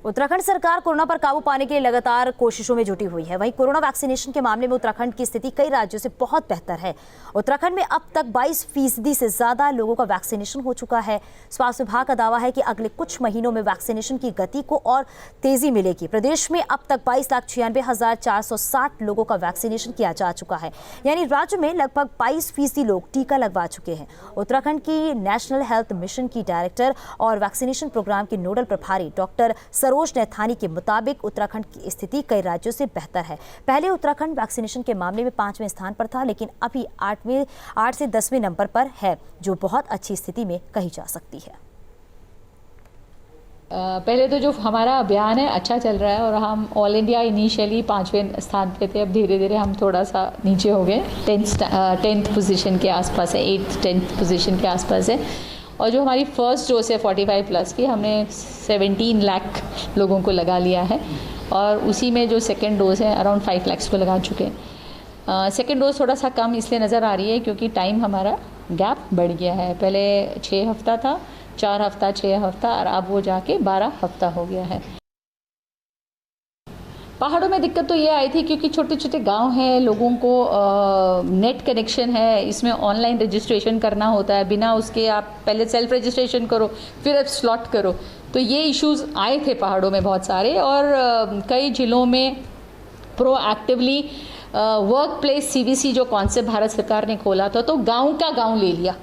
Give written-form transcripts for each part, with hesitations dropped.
उत्तराखंड सरकार कोरोना पर काबू पाने के लिए लगातार कोशिशों में जुटी हुई है। वहीं कोरोना वैक्सीनेशन के मामले में उत्तराखंड की स्थिति कई राज्यों से बहुत बेहतर है। उत्तराखंड में अब तक 22% से ज्यादा लोगों का वैक्सीनेशन हो चुका है। स्वास्थ्य विभाग का दावा है कि अगले कुछ महीनों में वैक्सीनेशन की गति को और तेजी मिलेगी। प्रदेश में अब तक 22,96,460 लोगों का वैक्सीनेशन किया जा चुका है, यानी राज्य में लगभग 22% लोग टीका लगवा चुके हैं। उत्तराखंड की नेशनल हेल्थ मिशन की डायरेक्टर और वैक्सीनेशन प्रोग्राम के नोडल प्रभारी डॉक्टर सरोज नैथानी के मुताबिक उत्तराखंड की स्थिति कई राज्यों से बेहतर है। पहले उत्तराखंड वैक्सीनेशन के मामले में 5वें स्थान पर था, लेकिन अभी 8 से 10वें नंबर पर है, जो बहुत अच्छी स्थिति में कही जा सकती है। पहले तो जो हमारा अभियान है अच्छा चल रहा है और हम ऑल इंडिया इनिशियली 5वें स्थान पे थे। अब धीरे धीरे हम थोड़ा सा नीचे हो गए, 10th पोजीशन के आसपास है, 8th पोजीशन के आसपास है। और जो हमारी फर्स्ट डोज है 45+ की, हमने 17 लाख लोगों को लगा लिया है और उसी में जो सेकेंड डोज है अराउंड 5 लाख को लगा चुके हैं। सेकेंड डोज थोड़ा सा कम इसलिए नज़र आ रही है क्योंकि टाइम हमारा गैप बढ़ गया है। पहले 6 हफ्ता था, 4 हफ्ता, 6 हफ्ता, और अब वो जाके 12 हफ्ता हो गया है। पहाड़ों में दिक्कत तो ये आई थी क्योंकि छोटे छोटे गांव हैं, लोगों को नेट कनेक्शन है, इसमें ऑनलाइन रजिस्ट्रेशन करना होता है, बिना उसके आप पहले सेल्फ रजिस्ट्रेशन करो फिर आप स्लॉट करो। तो ये इश्यूज आए थे पहाड़ों में बहुत सारे, और कई जिलों में प्रोएक्टिवली वर्क प्लेस CVC जो कॉन्सेप्ट भारत सरकार ने खोला था, तो गाँव का गाँव ले लिया,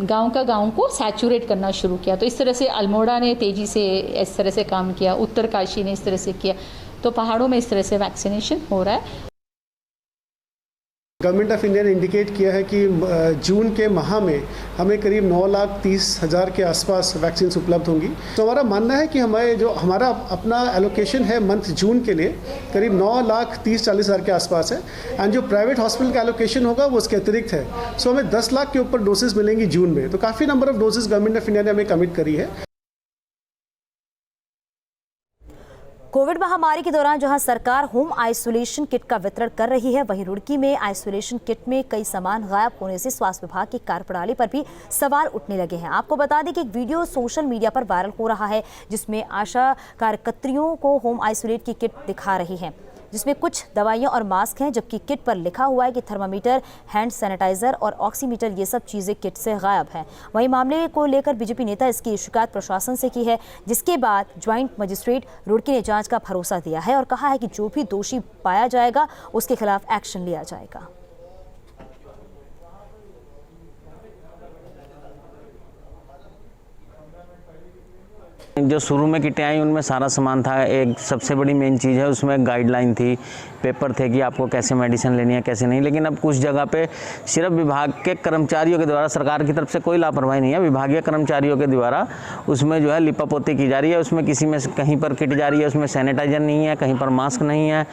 गांव का गांव को सैचुरेट करना शुरू किया। तो इस तरह से अल्मोड़ा ने तेज़ी से इस तरह से काम किया, उत्तरकाशी ने इस तरह से किया, तो पहाड़ों में इस तरह से वैक्सीनेशन हो रहा है। गवर्नमेंट ऑफ इंडिया ने इंडिकेट किया है कि जून के माह में हमें करीब 9,30,000 के आसपास वैक्सीन उपलब्ध होंगी। तो हमारा मानना है कि हमारा अपना एलोकेशन है मंथ जून के लिए करीब 9,30,40,000 के आसपास है, एंड जो प्राइवेट हॉस्पिटल का एलोकेशन होगा वो उसके अतिरिक्त है। सो हमें 10 लाख के ऊपर डोसेज मिलेंगी जून में। तो काफ़ी number of dosage government of India ने हमें कमिट करी है। कोविड महामारी के दौरान जहां सरकार होम आइसोलेशन किट का वितरण कर रही है, वहीं रुड़की में आइसोलेशन किट में कई सामान गायब होने से स्वास्थ्य विभाग की कार्यप्रणाली पर भी सवाल उठने लगे हैं। आपको बता दें कि एक वीडियो सोशल मीडिया पर वायरल हो रहा है जिसमें आशा कार्यकर्तियों को होम आइसोलेट की किट दिखा रही हैं, जिसमें कुछ दवाइयां और मास्क हैं, जबकि किट पर लिखा हुआ है कि थर्मामीटर, हैंड सैनिटाइजर और ऑक्सीमीटर ये सब चीज़ें किट से गायब हैं। वहीं मामले को लेकर बीजेपी नेता इसकी शिकायत प्रशासन से की है, जिसके बाद ज्वाइंट मजिस्ट्रेट रुड़की ने जांच का भरोसा दिया है और कहा है कि जो भी दोषी पाया जाएगा उसके खिलाफ एक्शन लिया जाएगा। जो शुरू में किटें आई उनमें सारा सामान था। एक सबसे बड़ी मेन चीज़ है, उसमें गाइडलाइन थी, पेपर थे कि आपको कैसे मेडिसिन लेनी है कैसे नहीं। लेकिन अब कुछ जगह पे सिर्फ विभाग के कर्मचारियों के द्वारा, सरकार की तरफ से कोई लापरवाही नहीं है, विभागीय कर्मचारियों के द्वारा उसमें जो है लिपापोती की जा रही है। उसमें किसी में कहीं पर किट जा रही है, उसमें सैनिटाइजर नहीं है, कहीं पर मास्क नहीं है,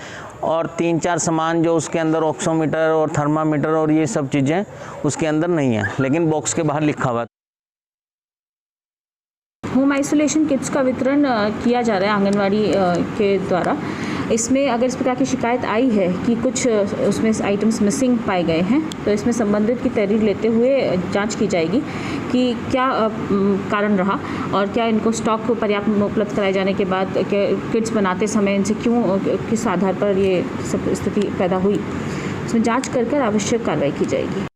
और 3-4 सामान जो उसके अंदर ऑक्सीमीटर और थर्मामीटर और ये सब चीज़ें उसके अंदर नहीं है, लेकिन बॉक्स के बाहर लिखा हुआ है। होम आइसोलेशन किट्स का वितरण किया जा रहा है आंगनवाड़ी के द्वारा। इसमें अगर इस प्रकार की शिकायत आई है कि कुछ उसमें आइटम्स मिसिंग पाए गए हैं, तो इसमें संबंधित की तहरीर लेते हुए जांच की जाएगी कि क्या कारण रहा और क्या इनको स्टॉक पर्याप्त उपलब्ध कराए जाने के बाद किट्स बनाते समय इनसे क्यों, किस आधार पर ये सब स्थिति पैदा हुई, इसमें जाँच कर आवश्यक कार्रवाई की जाएगी।